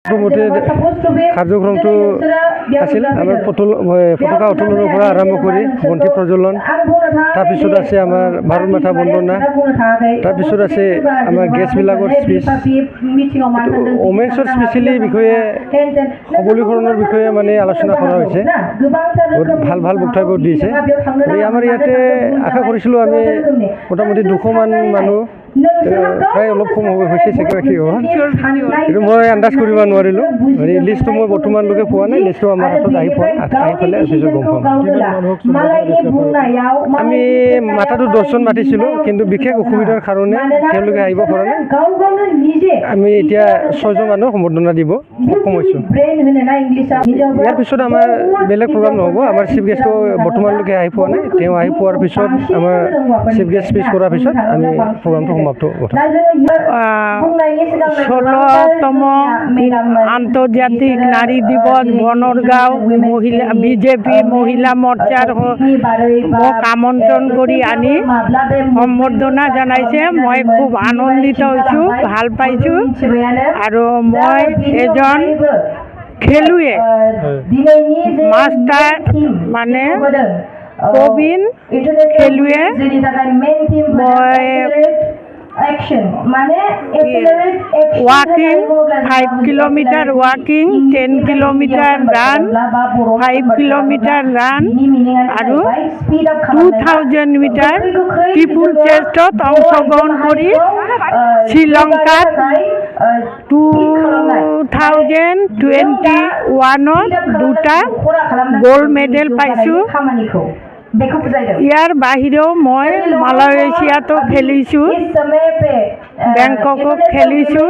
কাৰ্যক্ৰমটো আছিল আমাৰ পতাকা উত্তোলনৰ পৰা আৰম্ভ কৰি বন্তি প্ৰজ্বলন, তাৰপিছত আছে আমাৰ ভাৰত মাতা বন্দনা, তাৰপিছত আছে আমাৰ গেছবিলাকৰ স্পীচ, ওমেন্সৰ স্পেচিয়েলি বিষয়ে সবলীকৰণৰ বিষয়ে মানে আলোচনা কৰা হৈছে। বহুত ভাল ভাল বক্তব্য দিছে। আমাৰ ইয়াতে আশা কৰিছিলোঁ আমি মোটামুটি 200মান মানুহ, প্ৰায় অলপ কম হৈছে ছেক্ৰেটাৰী হোৱা, কিন্তু মই আন্দাজ কৰিব নোৱাৰিলোঁ। লিষ্টটো মই বৰ্তমানলৈকে পোৱা নাই, লিষ্টটো আমাৰ হাতত আহি পালে পিছত গম পাম। আমি মাতাটো 10জন মাতিছিলোঁ, কিন্তু বিশেষ অসুবিধাৰ কাৰণে তেওঁলোকে আহিব পৰা নাই। আমি এতিয়া 6জন মানুহ সম্বৰ্ধনা দিব সক্ষম হৈছোঁ। ইয়াৰ পিছত আমাৰ বেলেগ প্ৰগ্ৰাম নহ'ব। আমাৰ চিফ গেষ্টটো বৰ্তমানলৈকে আহি পোৱা নাই, তেওঁ আহি পোৱাৰ পিছত আমাৰ চিফ গেষ্ট স্পীচ কৰাৰ পিছত আমি প্ৰগ্ৰামটো সমাপ্ত কৰিম। 16তম আন্তৰ্জাতিক নাৰী দিৱস বনগাঁও মহিলা বিজেপি মহিলা মৰ্চাৰ মোক আমন্ত্ৰণ কৰি আনি সম্বৰ্ধনা জনাইছে। মই খুব আনন্দিত হৈছোঁ, ভাল পাইছোঁ। আৰু মই এজন খেলুৱৈ মাষ্টাৰ মানে প্ৰবীণ খেলুৱৈ। মই ৱাকিং 5 কিলোমিটাৰ ৱাকিং, 10 কিলোমিটাৰ ৰান, 5 কিলোমিটাৰ ৰান আৰু 2000 মিটাৰ ট্ৰিপল চেষ্টত অংশগ্ৰহণ কৰি শ্ৰীলংকাত 2021ত 2টা গ'ল্ড মেডেল পাইছোঁ। ইয়াৰ বাহিৰেও মই মালয়েছিয়াতো খেলিছোঁ, বেংককত খেলিছোঁ।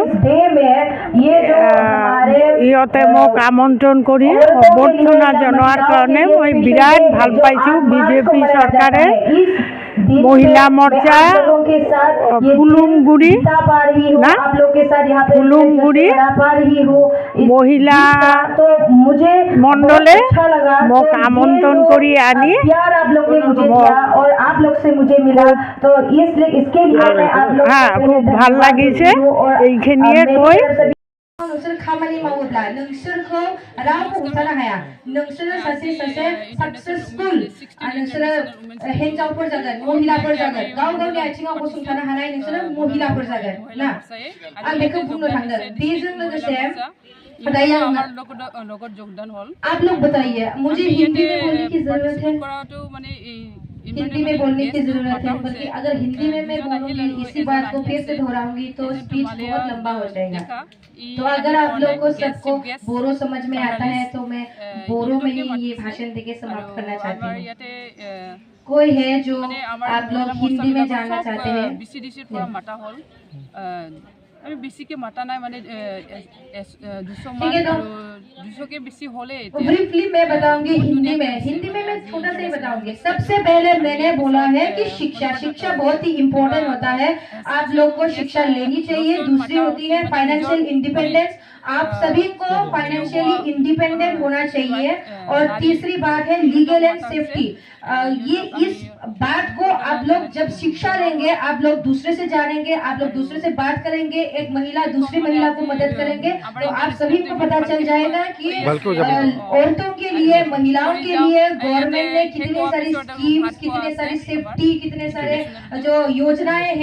ইহঁতে মোক আমন্ত্ৰণ কৰি সম্বৰ্ধনা জনোৱাৰ কাৰণে মই বিৰাট ভাল পাইছোঁ। বিজেপি চৰকাৰে মহিলা মৰ্চা ফুলুমগুৰি মহিলা মণ্ডলে মোক আমন্ত্ৰণ কৰি আনি খুব ভাল লাগিছে। এইখিনিয়ে কৈ नोंसोर खामानि मावोब्ला नोंसोरखौ रावबो हमथानो हाया। नोंसोरो सासे साक्सेसफुल नोंसोरो हिन्जावफोर जागोन, महिलाफोर जागोन, गाव गावनि आथिङाव गसंथानो हानाय नोंसोरो महिलाफोर जागोन ना। आं बेखौ बुंनो थांदों। बेजों लोगोसे आप लोग बताइए, मुझे हिंदी में बोलने की जरूरत है, हिंदी में बोलने की जरूरत है। बल्कि अगर हिंदी में मैं बोलूंगी, इसी बात को फिर से दोहराऊंगी तो स्पीच बहुत लंबा हो जाएगा। तो अगर आप लोग को सबको बोरो समझ में आता है तो मैं बोरो में ही ये भाषण देके समाप्त करना चाहती हूँ। कोई है जो आप लोग हिंदी में जानना चाहते हैं? আমি বেছিকে মাতা নাই, মানে 200 के बेसी होले। ब्रीफली मैं बताऊंगी हिंदी में मैं छोटा सा ही बताऊंगी। सबसे पहले मैंने बोला है कि शिक्षा बहुत ही इम्पोर्टेंट होता है। आप लोग को शिक्षा लेनी चाहिए। दूसरी होती है फाइनेंशियल इंडिपेंडेंस। आप सभी को फाइनेंशियली इंडिपेंडेंट होना चाहिए। और तीसरी बात है लीगल एंड सेफ्टी। ये इस बात को आप लोग जब शिक्षा लेंगे, आप लोग दूसरे से जानेंगे, आप लोग दूसरे से बात करेंगे, एक महिला दूसरी महिला को मदद करेंगे, तो आप सभी को पता चल जाएगा कि औरतों के लिए, महिलाओं के लिए गवर्नमेंट ने कितनी सारी स्कीम्स, कितने सारी सेफ्टी, कितने सारे जो योजनाएं